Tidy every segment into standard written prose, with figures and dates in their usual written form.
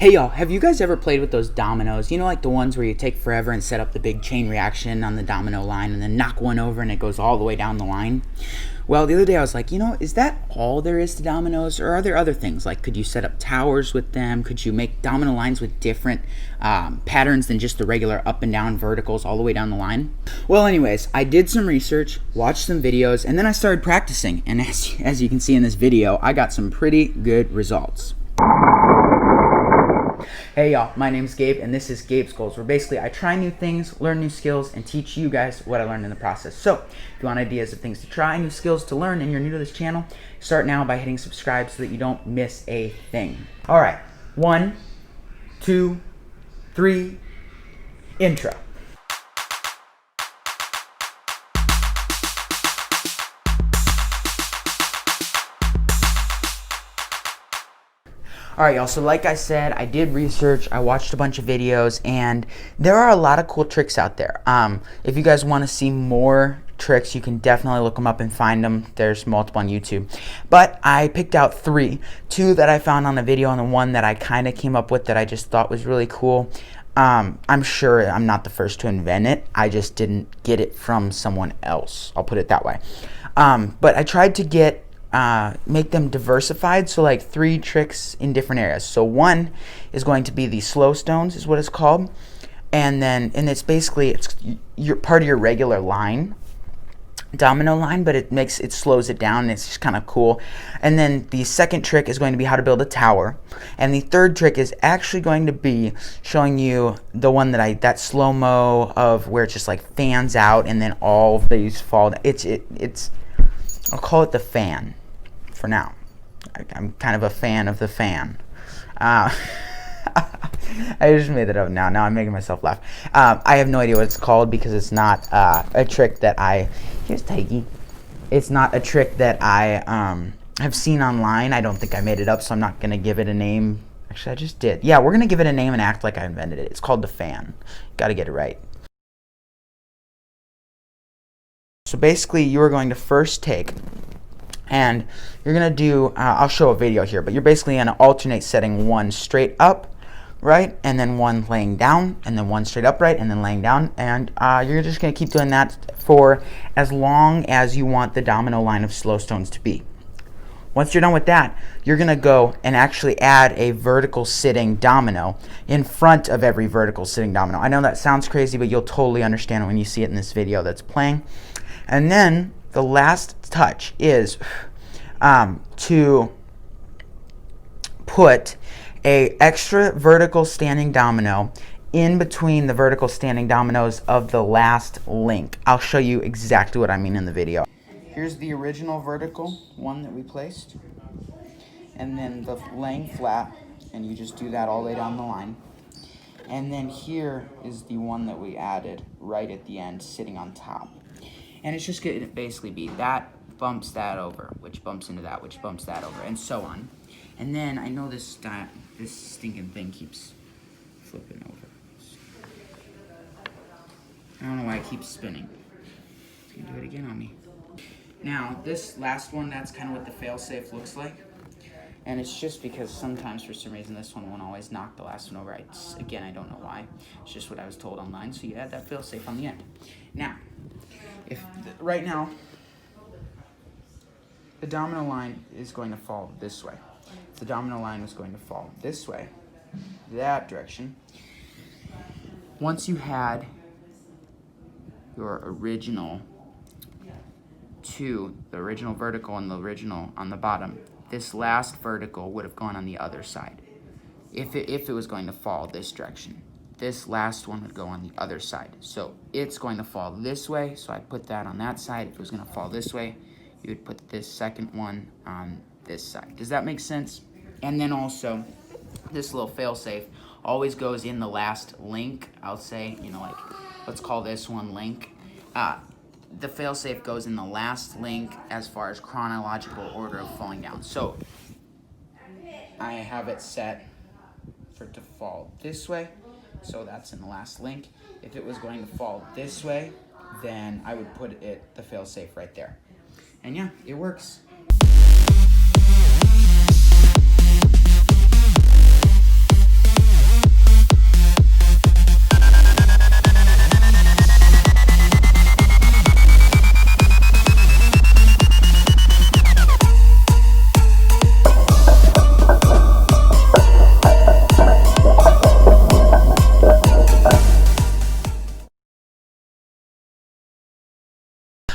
Hey y'all, have you guys ever played with those dominoes? You know, like the ones where you take forever and set up the big chain reaction on the domino line and then knock one over and it goes all the way down the line? Well, the other day I was like, is that all there is to dominoes? Or are there other things? Like, could you set up towers with them? Could you make domino lines with different patterns than just the regular up and down verticals all the way down the line? Well, anyways, I did some research, watched some videos, and then I started practicing. And as you can see in this video, I got some pretty good results. Hey y'all, my name's Gabe and this is Gabe's Goals, where basically I try new things, learn new skills, and teach you guys what I learned in the process. So, if you want ideas of things to try, new skills to learn, and you're new to this channel, start now by hitting subscribe so that you don't miss a thing. Alright, 1, 2, 3, intro. Alright y'all, so like I said, I did research, I watched a bunch of videos, and there are a lot of cool tricks out there. If you guys want to see more tricks, you can definitely look them up and find them. There's multiple on YouTube. But I picked out 3. 2 that I found on a video and the one that I kind of came up with that I just thought was really cool. I'm sure I'm not the first to invent it. I just didn't get it from someone else. I'll put it that way. But I tried to make them diversified, so like 3 tricks in different areas. So one is going to be the slow stones, is what it's called, and it's basically your part of your regular line, domino line, but it slows it down, and it's just kind of cool. And then the second trick is going to be how to build a tower, and the third trick is actually going to be showing you the one that slow-mo of where it just like fans out and then all of these fall down. I'll call it the fan for now. I'm kind of a fan of the fan. I just made that up now. Now I'm making myself laugh. I have no idea what it's called because it's not a trick that here's Tiggy. It's not a trick that I have seen online. I don't think I made it up, so I'm not going to give it a name. Actually, I just did. Yeah, we're going to give it a name and act like I invented it. It's called the fan. Got to get it right. So basically, you are going to first take, and you're going to do, I'll show a video here, but you're basically going to alternate setting one straight up, right, and then one laying down, and then one straight up, right, and then laying down, and you're just going to keep doing that for as long as you want the domino line of slow stones to be. Once you're done with that, you're going to go and actually add a vertical sitting domino in front of every vertical sitting domino. I know that sounds crazy, but you'll totally understand it when you see it in this video that's playing. And then the last touch is to put a extra vertical standing domino in between the vertical standing dominoes of the last link. I'll show you exactly what I mean in the video. Here's the original vertical one that we placed, and then the laying flat, and you just do that all the way down the line. And then here is the one that we added right at the end, sitting on top. And it's just going to basically be that bumps that over, which bumps into that, which bumps that over, and so on. And then I know this stinking thing keeps flipping over. I don't know why it keeps spinning. It's going to do it again on me. Now, this last one, that's kind of what the fail-safe looks like. And it's just because sometimes, for some reason, this one won't always knock the last one over. Again, I don't know why. It's just what I was told online, so you add that fail-safe on the end. Now, right now, the domino line is going to fall this way. If the domino line is going to fall this way, that direction, once you had your original the original vertical and the original on the bottom, this last vertical would have gone on the other side. If it was going to fall this direction, this last one would go on the other side. So it's going to fall this way, so I put that on that side. If it was going to fall this way, you would put this second one on this side. Does that make sense? And then also, this little fail-safe always goes in the last link. I'll say, like, let's call this one link. The fail-safe goes in the last link as far as chronological order of falling down. So I have it set for it to fall this way, so that's in the last link. If it was going to fall this way, then I would put the fail-safe right there. And yeah, it works.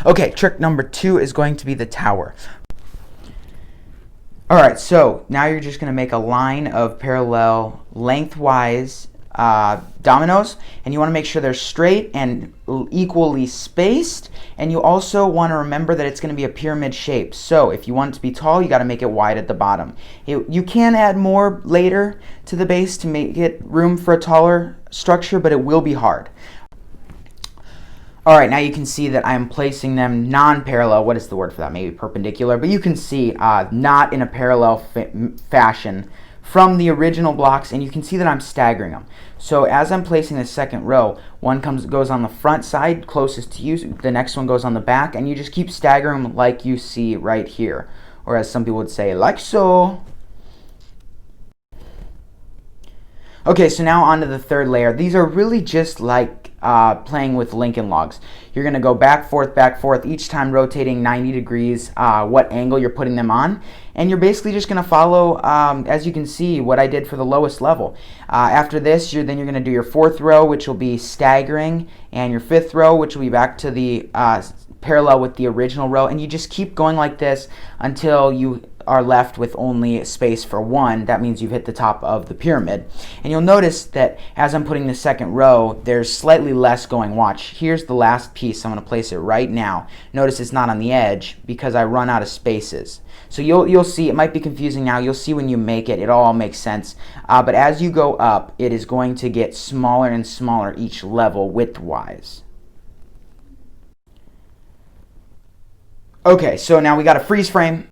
Okay, trick number 2 is going to be the tower. Alright, so now you're just going to make a line of parallel lengthwise dominoes, and you want to make sure they're straight and equally spaced, and you also want to remember that it's going to be a pyramid shape. So if you want it to be tall, you got to make it wide at the bottom. You can add more later to the base to make it room for a taller structure, but it will be hard. Alright, now you can see that I'm placing them non-parallel. What is the word for that? Maybe perpendicular, but you can see not in a parallel fashion from the original blocks, and you can see that I'm staggering them. So as I'm placing the second row, one goes on the front side closest to you, the next one goes on the back, and you just keep staggering them like you see right here, or as some people would say, like so. Okay, so now onto the third layer. These are really just like playing with Lincoln logs. You're going to go back, forth, each time rotating 90 degrees, what angle you're putting them on. And you're basically just going to follow, as you can see, what I did for the lowest level. After this, then you're going to do your fourth row, which will be staggering, and your fifth row, which will be back to the parallel with the original row. And you just keep going like this until you are left with only space for one. That means you've hit the top of the pyramid. And you'll notice that as I'm putting the second row, there's slightly less going. Watch, here's the last piece. I'm going to place it right now. Notice it's not on the edge because I run out of spaces. So you'll see, it might be confusing now. You'll see when you make it, it all makes sense. But as you go up, it is going to get smaller and smaller each level width-wise. Okay, so now we got a freeze frame,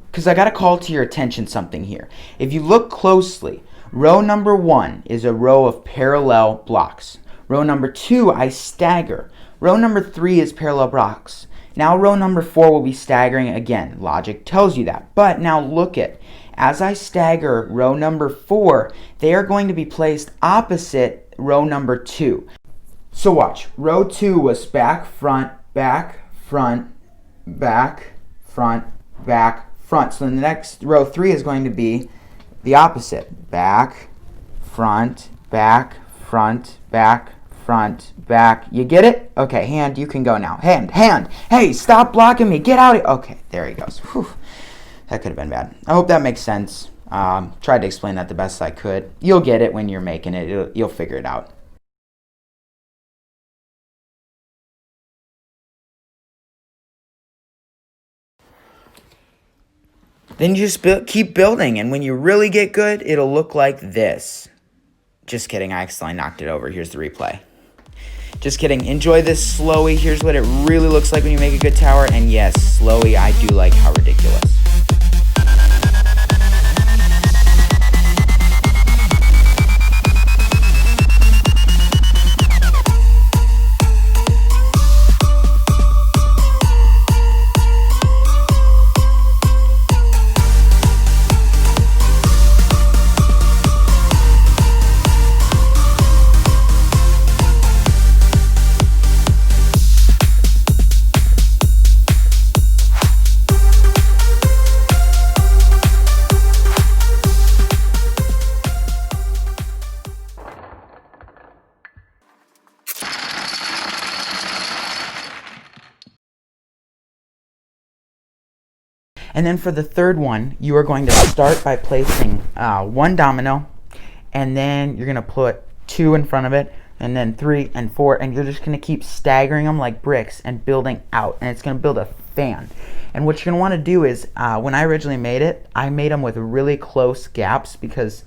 because I got to call to your attention something here. If you look closely, row number 1 is a row of parallel blocks. Row number 2, I stagger. Row number 3 is parallel blocks. Now row number 4 will be staggering again. Logic tells you that. But now look at, as I stagger row number 4, they are going to be placed opposite row number 2. So watch, row 2 was back, front, back, front, back, front, back, front. So the next row 3 is going to be the opposite. Back, front, back, front, back, front, back. You get it? Okay, hand, you can go now. Hand. Hey, stop blocking me. Get out of here. Okay, there he goes. Whew. That could have been bad. I hope that makes sense. Tried to explain that the best I could. You'll get it when you're making it. You'll figure it out. Then you just keep building, and when you really get good, it'll look like this. Just kidding, I accidentally knocked it over. Here's the replay. Just kidding. Enjoy this slowy. Here's what it really looks like when you make a good tower, and yes, slowy, I do like how ridiculous. And then for the third one, you are going to start by placing one domino, and then you're going to put 2 in front of it, and then 3 and 4, and you're just going to keep staggering them like bricks and building out, and it's going to build a fan. And what you're going to want to do is, when I originally made it, I made them with really close gaps because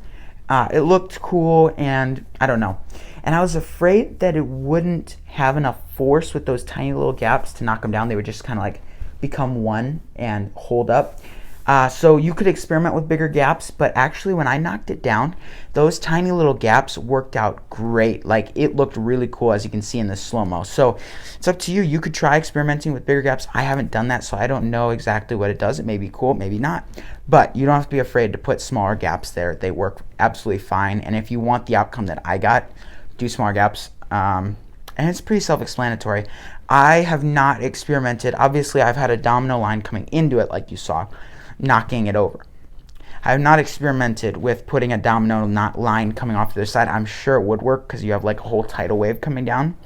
it looked cool, and I don't know. And I was afraid that it wouldn't have enough force with those tiny little gaps to knock them down. They would just kind of like become one and hold up. So you could experiment with bigger gaps, but actually when I knocked it down, those tiny little gaps worked out great. Like, it looked really cool, as you can see in the slow-mo. So it's up to you. You could try experimenting with bigger gaps. I haven't done that, so I don't know exactly what it does. It may be cool, maybe not. But you don't have to be afraid to put smaller gaps there. They work absolutely fine. And if you want the outcome that I got, do smaller gaps. And it's pretty self-explanatory. I have not experimented. Obviously, I've had a domino line coming into it, like you saw, knocking it over. I have not experimented with putting a domino line coming off the other side. I'm sure it would work because you have like a whole tidal wave coming down.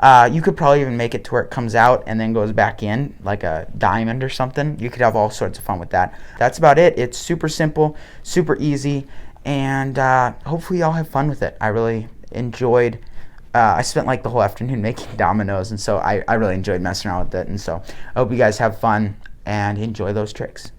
You could probably even make it to where it comes out and then goes back in like a diamond or something. You could have all sorts of fun with that. That's about it. It's super simple, super easy, and hopefully y'all have fun with it. I really enjoyed. I spent like the whole afternoon making dominoes, and so I really enjoyed messing around with it. And so I hope you guys have fun and enjoy those tricks.